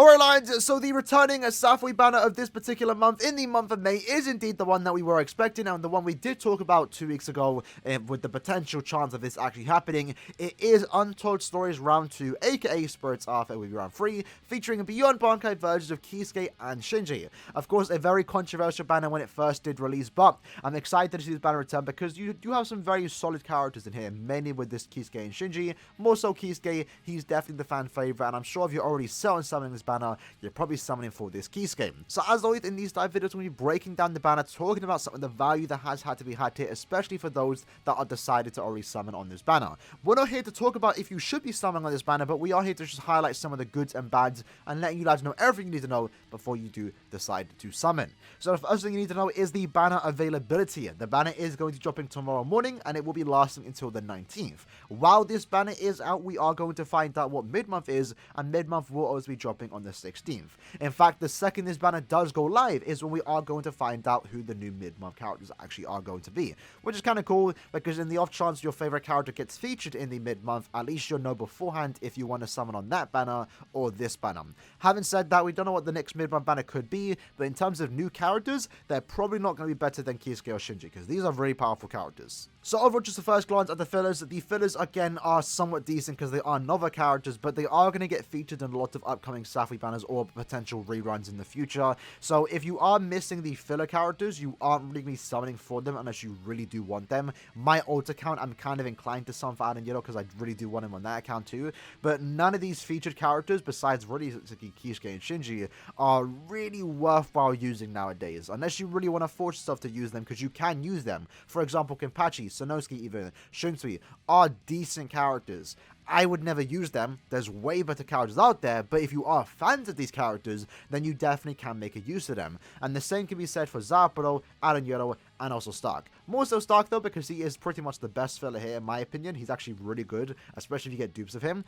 Alright Lions, so the returning SAFWY banner of this particular month, in the month of May, is indeed the one that we were expecting, and the one we did talk about 2 weeks ago, with the potential chance of this actually happening. It is Untold Stories Round 2, aka Spirits After with Round 3, featuring Beyond Bankai versions of Kisuke and Shinji. Of course, a very controversial banner when it first did release, but I'm excited to see this banner return because you do have some very solid characters in here, mainly with this Kisuke and Shinji. More so Kisuke, he's definitely the fan favorite, and I'm sure if you're already set on summoning this banner, you're probably summoning for this Kisuke. So as always in these dive videos, we'll be breaking down the banner, talking about some of the value that has had to be had here, especially for those that are decided to already summon on this banner. We're not here to talk about if you should be summoning on this banner, but we are here to just highlight some of the goods and bads and letting you guys know everything you need to know before you do decide to summon. So the first thing you need to know is the banner availability. The banner is going to be dropping tomorrow morning, and it will be lasting until the 19th. While this banner is out, we are going to find out what mid-month is, and mid-month will always be dropping on the 16th. In fact, the second this banner does go live is when we are going to find out who the new mid-month characters actually are going to be, which is kind of cool because in the off chance your favorite character gets featured in the mid-month, at least you'll know beforehand if you want to summon on that banner or this banner. Having said that, we don't know what the next mid-month banner could be, but in terms of new characters, they're probably not going to be better than Kisuke or Shinji because these are very powerful characters. So overall, just the first glance at the fillers again are somewhat decent because they are novel characters, but they are going to get featured in a lot of upcoming SAFWY banners or potential reruns in the future. So if you are missing the filler characters, you aren't really going to be summoning for them unless you really do want them. My alt account, I'm kind of inclined to summon for Aaroniero because I really do want him on that account too, but none of these featured characters, besides really Kisuke and Shinji, are really worthwhile using nowadays, unless you really want to force yourself to use them, because you can use them. For example, Kenpachi, Seinosuke, even Shunsui are decent characters. I would never use them. There's way better characters out there, but if you are fans of these characters, then you definitely can make a use of them. And the same can be said for Szayelaporro, Aaroniero, and also Stark. More so Stark though, because he is pretty much the best filler here in my opinion. He's actually really good, especially if you get dupes of him.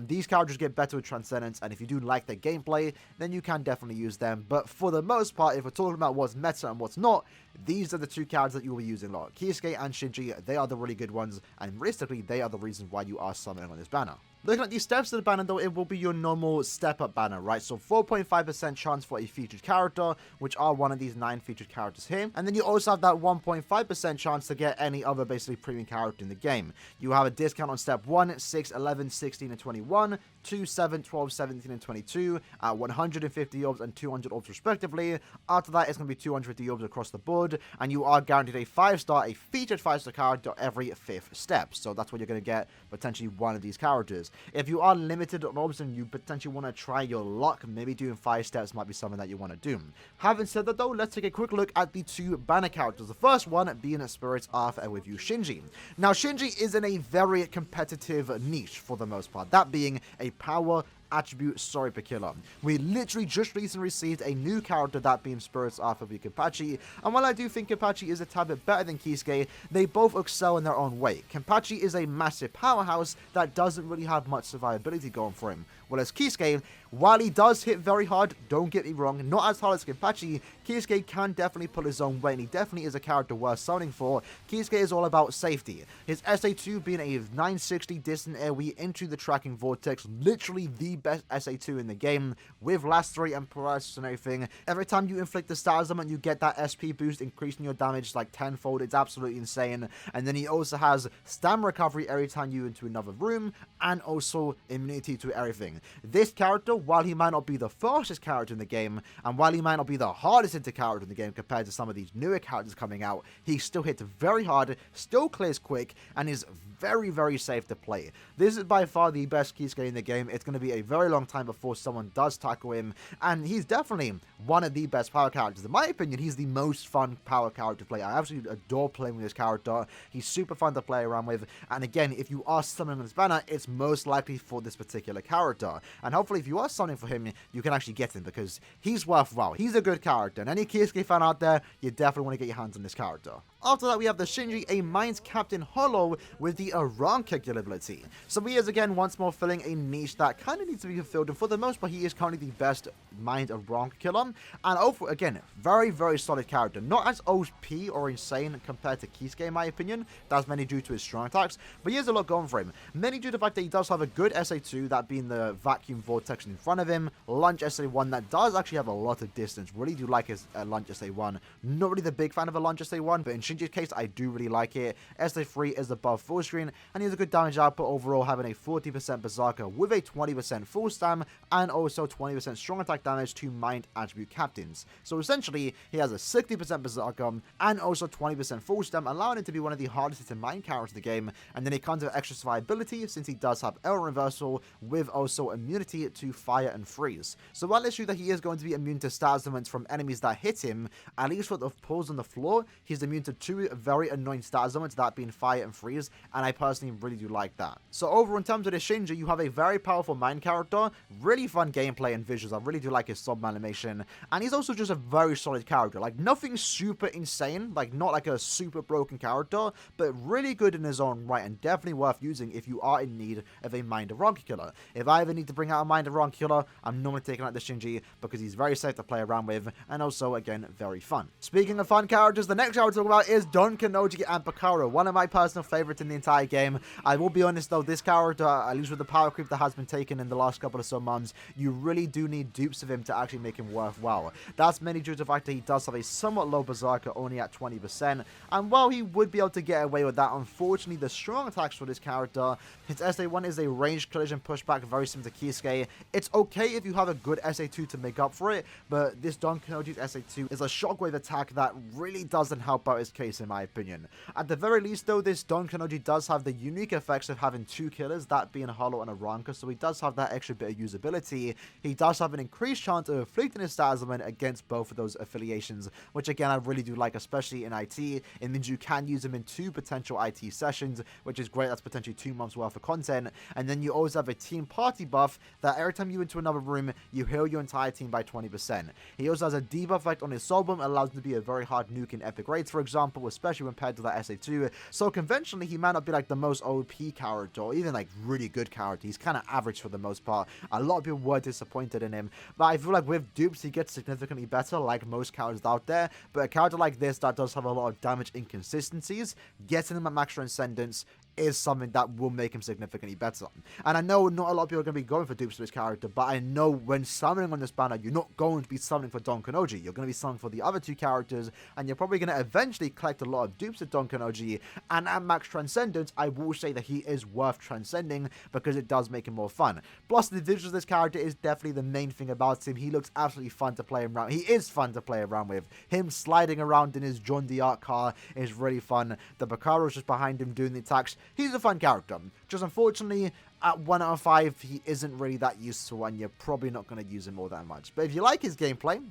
These characters get better with Transcendence, and if you do like their gameplay, then you can definitely use them. But for the most part, if we're talking about what's meta and what's not, these are the two characters that you will be using a lot. Kisuke and Shinji, they are the really good ones, and realistically, they are the reason why you are summoning on this banner. Looking at the steps of the banner though, it will be your normal step-up banner, right? So 4.5% chance for a featured character, which are one of these 9 featured characters here. And then you also have that 1.5% chance to get any other basically premium character in the game. You have a discount on step 1, 6, 11, 16, and 21, 2, 7, 12, 17, and 22 at 150 orbs and 200 orbs respectively. After that, it's going to be 250 orbs across the board, and you are guaranteed a 5-star, a featured 5-star character every 5th step. So that's what you're going to get, potentially one of these characters. If you are limited on orbs and you potentially want to try your luck, maybe doing 5 steps might be something that you want to do. Having said that though, let's take a quick look at the 2 banner characters. The first one being Spirits After with you, Shinji. Now, Shinji is in a very competitive niche for the most part, that being a power attribute story per killer. We literally just recently received a new character, that being Spirits After with Kenpachi, and while I do think Kenpachi is a tad bit better than Kisuke, they both excel in their own way. Kenpachi is a massive powerhouse that doesn't really have much survivability going for him, whereas Kisuke, while he does hit very hard, don't get me wrong, not as hard as Kenpachi, Kisuke can definitely pull his own weight, and he definitely is a character worth summoning for. Kisuke is all about safety. His SA2 being a 960 distant AoE into the tracking vortex, literally the best SA2 in the game, with last 3 and paralysis and everything. Every time you inflict the status element, you get that SP boost, increasing your damage like tenfold. It's absolutely insane. And then he also has stamina recovery every time you into another room, and also immunity to everything. This character, while he might not be the fastest character in the game, and while he might not be the hardest hitter character in the game compared to some of these newer characters coming out, he still hits very hard, still clears quick, and is very, very safe to play. This is by far the best Kisuke in the game. It's going to be a very long time before someone does tackle him, and he's definitely one of the best power characters. In my opinion, he's the most fun power character to play. I absolutely adore playing with this character. He's super fun to play around with, and again, if you are summoning this banner, it's most likely for this particular character, and hopefully if you are summoning for him, you can actually get him, because he's worthwhile. He's a good character, and any Kisuke fan out there, you definitely want to get your hands on this character. After that, we have the Shinji, a Mines Captain Hollow with the Aran kick ability. So he is again once more filling a niche that kind of needs to be fulfilled, and for the most part, he is currently the best Mines Aran killer. And overall, again, very, very solid character. Not as OP or insane compared to Kisuke, in my opinion. That's mainly due to his strong attacks, but he has a lot going for him. Mainly due to the fact that he does have a good SA2, that being the Vacuum Vortex in front of him. Launch SA1 that does actually have a lot of distance. Really do like his Launch SA1. Not really the big fan of a Launch SA1, but in Shinji's case, I do really like it. SA3 is above full screen, and he has a good damage output overall, having a 40% Berserker with a 20% full stam, and also 20% strong attack damage to Mind Attribute Captains. So essentially, he has a 60% Berserker, and also 20% full stam, allowing him to be one of the hardest to mine characters in the game. And then he comes with extra survivability, since he does have Air Reversal, with also immunity to fire and freeze. So while it's true that he is going to be immune to status elements from enemies that hit him, at least for the pulls on the floor, he's immune to two very annoying status elements, that being fire and freeze, and I personally really do like that. So overall, in terms of the Shinji, you have a very powerful mine character, really fun gameplay and visuals. I really do like his sub animation, and he's also just a very solid character. Like, nothing super insane, like not like a super broken character, but really good in his own right, and definitely worth using if you are in need of a Mind Aran killer. If I ever need to bring out a Mind Aran killer, I'm normally taking out the Shinji because he's very safe to play around with, and also, again, very fun. Speaking of fun characters, the next guy we'll talk about is Kanonji and Picaro, one of my personal favorites in the entire game. I will be honest though, this character, at least with the power creep that has been taken in the last couple of so months, you really do need dupes of him to actually make him worthwhile. That's mainly due to the fact that he does have a somewhat low Berserker, only at 20%, and while he would be able to get away with that, unfortunately the strong attacks for this character, his SA1 is a ranged collision pushback, very similar to Kisuke. It's okay if you have a good SA2 to make up for it, but this Kanonji's SA2 is a shockwave attack that really doesn't help out his case, in my opinion. At the very least though, this Kanonji does have the unique effects of having two killers, that being Hollow and Aranka, so he does have that extra bit of usability. He does have an increased chance of inflicting his status element against both of those affiliations, which again I really do like, especially in IT. It means you can use him in 2 potential IT sessions, which is great. That's potentially 2 months worth of content. And then you always have a team party buff that every time you enter another room, you heal your entire team by 20%. He also has a debuff effect on his soul bomb, allows him to be a very hard nuke in epic raids, for example, especially when paired to that SA2. So conventionally, he might not be like the most OP character, or even like really good character. He's kind of average for the most part. A lot of people were disappointed in him, but I feel like with dupes, he gets significantly better, like most characters out there. But a character like this that does have a lot of damage inconsistencies, getting him at max transcendence is something that will make him significantly better. And I know not a lot of people are going to be going for dupes for this character, but I know when summoning on this banner, you're not going to be summoning for Kanonji. You're going to be summoning for the other 2 characters, and you're probably going to eventually collect a lot of dupes of Kanonji. And at max transcendence, I will say that he is worth transcending because it does make him more fun. Plus, the visuals of this character is definitely the main thing about him. He looks absolutely fun to play around. He is fun to play around with. Him sliding around in his John the Arc car is really fun. The Picaro is just behind him doing the attacks. He's a fun character. Just unfortunately, at 1 out of 5, he isn't really that useful, and you're probably not going to use him all that much. But if you like his gameplay,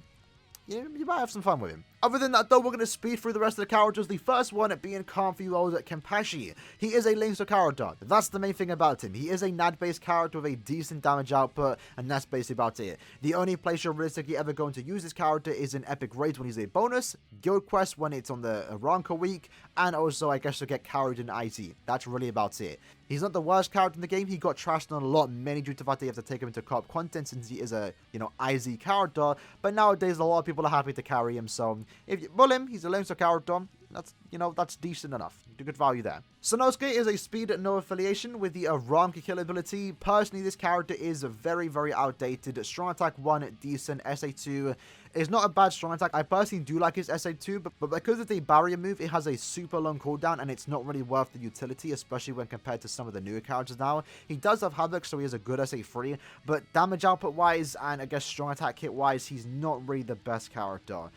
you might have some fun with him. Other than that though, we're going to speed through the rest of the characters. The first one being CFYOW's Kenpachi. He is a laser character. That's the main thing about him. He is a NAD-based character with a decent damage output, and that's basically about it. The only place you're realistically ever going to use this character is in epic raids when he's a bonus, guild quest when it's on the Aranka week, and also I guess to get carried in IT. That's really about it. He's not the worst character in the game. He got trashed on a lot, mainly due to the fact that you have to take him into co-op content since he is a, IZ character. But nowadays, a lot of people are happy to carry him, so if you roll him, he's a laser character. That's decent enough. Good value there. Seinosuke is a speed no affiliation with the Aranka kill ability. Personally, this character is very, very outdated. Strong attack 1, decent. SA2 is not a bad strong attack. I personally do like his SA2, but because it's a barrier move, it has a super long cooldown, and it's not really worth the utility, especially when compared to some of the newer characters now. He does have Havoc, so he has a good SA3, but damage output wise, and I guess strong attack hit wise, he's not really the best character.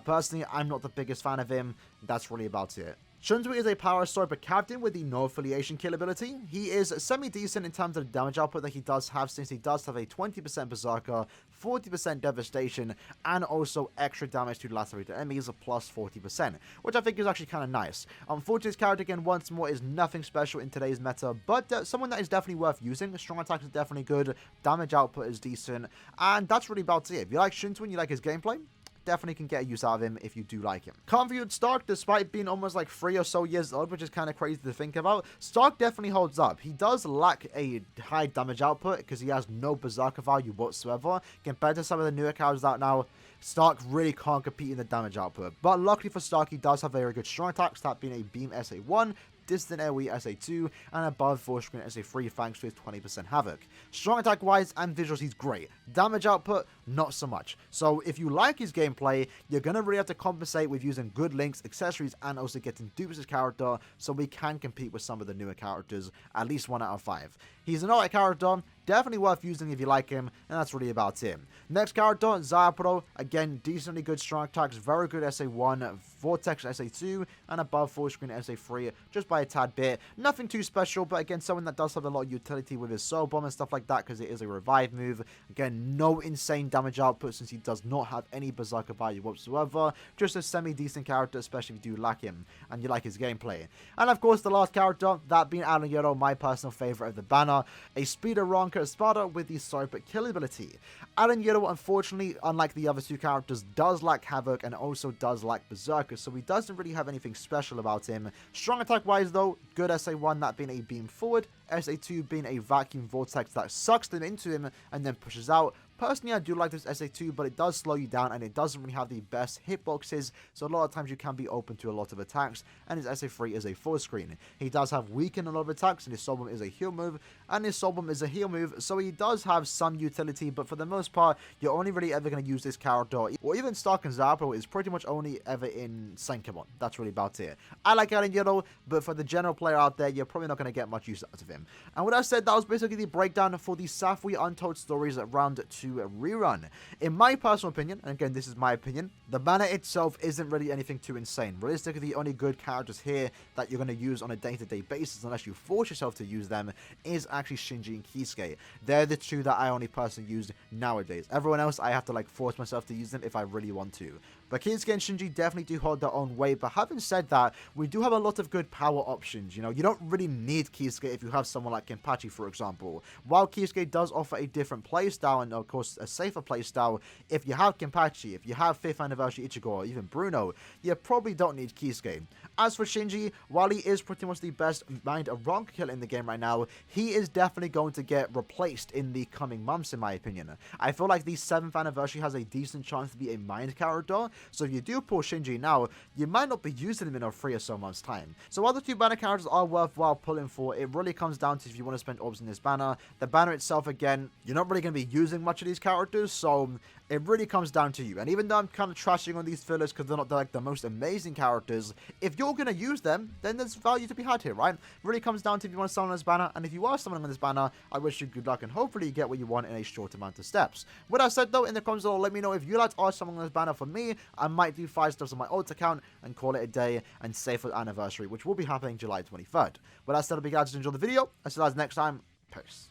Personally, I'm not the biggest fan of him. That's really about it. Shunsui is a power sniper captain with the no affiliation kill ability. He is semi-decent in terms of the damage output that he does have, since he does have a 20% Berserker, 40% devastation, and also extra damage to lacerated enemies of plus 40%, which I think is actually kind of nice. Unfortunately, his character, again, once more, is nothing special in today's meta, but someone that is definitely worth using. Strong attacks is definitely good, damage output is decent, and that's really about it. If you like Shunsui and you like his gameplay, definitely can get a use out of him if you do like him. CFYOW Stark, despite being almost like 3 or so years old, which is kind of crazy to think about, Stark definitely holds up. He does lack a high damage output because he has no berserker value whatsoever. Compared to some of the newer characters out now, Stark really can't compete in the damage output. But luckily for Stark, he does have very good strong attacks, that being a Beam SA1, Distant AoE SA2, and above 4 screen SA3 thanks to his 20% havoc. Strong attack wise and visuals, he's great. Damage output, not so much. So if you like his gameplay, you're going to really have to compensate with using good links, accessories, and also getting dupes character so we can compete with some of the newer characters, at least 1 out of 5. He's an alright character, definitely worth using if you like him, and that's really about him. Next character, Szayelaporro, again, decently good strong attacks, very good SA1, Vortex SA2, and above 4 screen SA3, just by a tad bit. Nothing too special, but again, someone that does have a lot of utility with his soul bomb and stuff like that, because it is a revive move. Again, no insane damage output since he does not have any berserker value whatsoever, just a semi-decent character, especially if you do like him, and you like his gameplay. And of course, the last character, that being Aaroniero, my personal favorite of the banner, a speeder Ronka Espada with the sorry but kill ability. Aaroniero, unfortunately, unlike the other 2 characters, does lack havoc and also does lack berserker, so he doesn't really have anything special about him. Strong attack wise though, good SA1, that being a beam forward, SA2 being a vacuum vortex that sucks them into him and then pushes out. Personally, I do like this SA2, but it does slow you down and it doesn't really have the best hitboxes, so a lot of times you can be open to a lot of attacks, and his SA3 is a full screen. He does have weaken a lot of attacks, and his soul bomb is a heal move, and his soul bomb is a heal move, so he does have some utility, but for the most part, you're only really ever going to use this character, or even Stark and Szayelaporro is pretty much only ever in Senkemon. That's really about it. I like Aaroniero, but for the general player out there, you're probably not going to get much use out of him. And with that said, that was basically the breakdown for the SAFWY Untold Stories round 2 rerun. In my personal opinion, and again this is my opinion, the banner itself isn't really anything too insane. Realistically, the only good characters here that you're going to use on a day-to-day basis, unless you force yourself to use them, is actually Shinji and Kisuke. They're the 2 that I only personally use nowadays. Everyone else, I have to like force myself to use them if I really want to. But Kisuke and Shinji definitely do hold their own weight, but having said that, we do have a lot of good power options. You know, you don't really need Kisuke if you have someone like Kenpachi, for example. While Kisuke does offer a different playstyle, and of course a safer playstyle, if you have Kenpachi, if you have 5th Anniversary Ichigo, or even Bruno, you probably don't need Kisuke. As for Shinji, while he is pretty much the best mind Ronka killer in the game right now, he is definitely going to get replaced in the coming months, in my opinion. I feel like the 7th Anniversary has a decent chance to be a mind character, so if you do pull Shinji now, you might not be using him in a 3 or so months time. So while the 2 banner characters are worthwhile pulling for, it really comes down to if you want to spend orbs in this banner. The banner itself, again, you're not really going to be using much of these characters, so it really comes down to you. And even though I'm kind of trashing on these fillers because they're not like the most amazing characters, if you're going to use them, then there's value to be had here, right? It really comes down to if you want to summon on this banner, and if you are summoning on this banner, I wish you good luck and hopefully you get what you want in a short amount of steps. With that said though, in the comments below, let me know if you like to ask someone on this banner. For me, I might do 5 steps on my alt account and call it a day and save for the anniversary, which will be happening July 23rd. With that said, I'll be glad to enjoy the video. Until next time, peace.